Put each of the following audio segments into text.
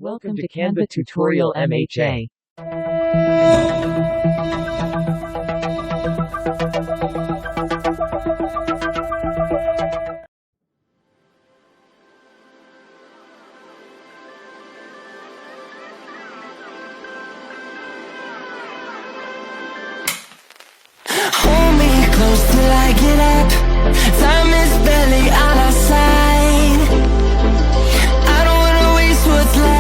Welcome to Canva tutorial MHA. Hold me close till I get up. Time is barely on our side. I don't wanna waste what's left.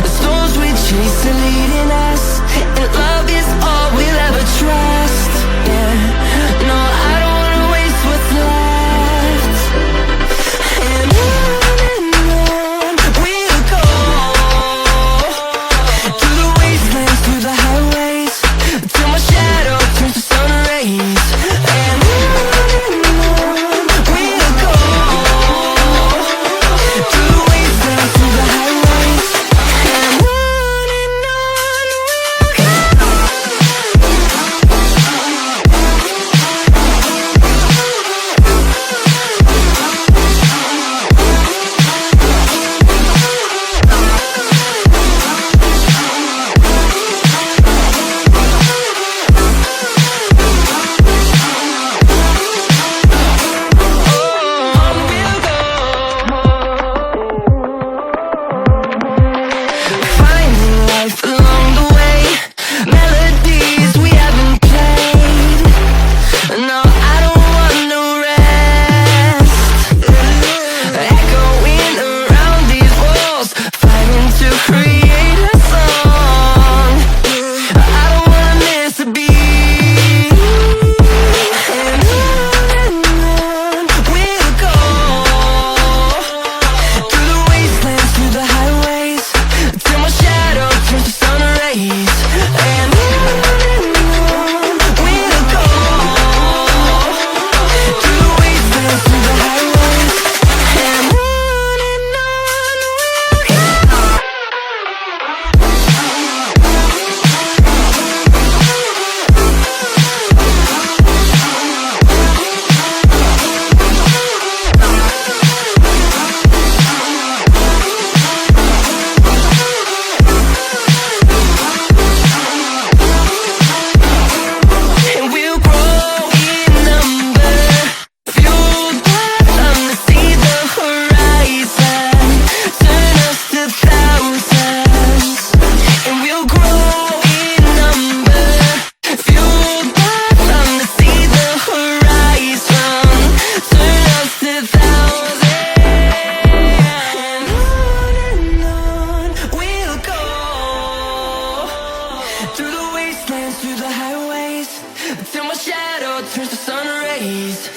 The storms we chase are leading us, and love is all we'll ever trust. Yeah, no, I don't wanna waste what's left. And on we'll go, through the wastelands, through the highways, till my shadow turns to sun rays. And on we'll go, through the wastelands, through the highways, and on we'll go. Finding life along the way, melodies we haven't played. No, I don't want no rest. Echoing around these walls, fighting to create a song. I don't wanna miss a beat. And on we'll go, through the wastelands, through the highways, till my shadow turns to sun rays. And on we'll go, through the wastelands, through the highways, and on we'll go. And we'll grow in number, fueled by them to see the horizon, turn us to thousands. And we'll grow in number, fueled by them to see the horizon, turn us to thousands. And on we'll go, through the wastelands, through the highways, till my shadow turns to sun rays.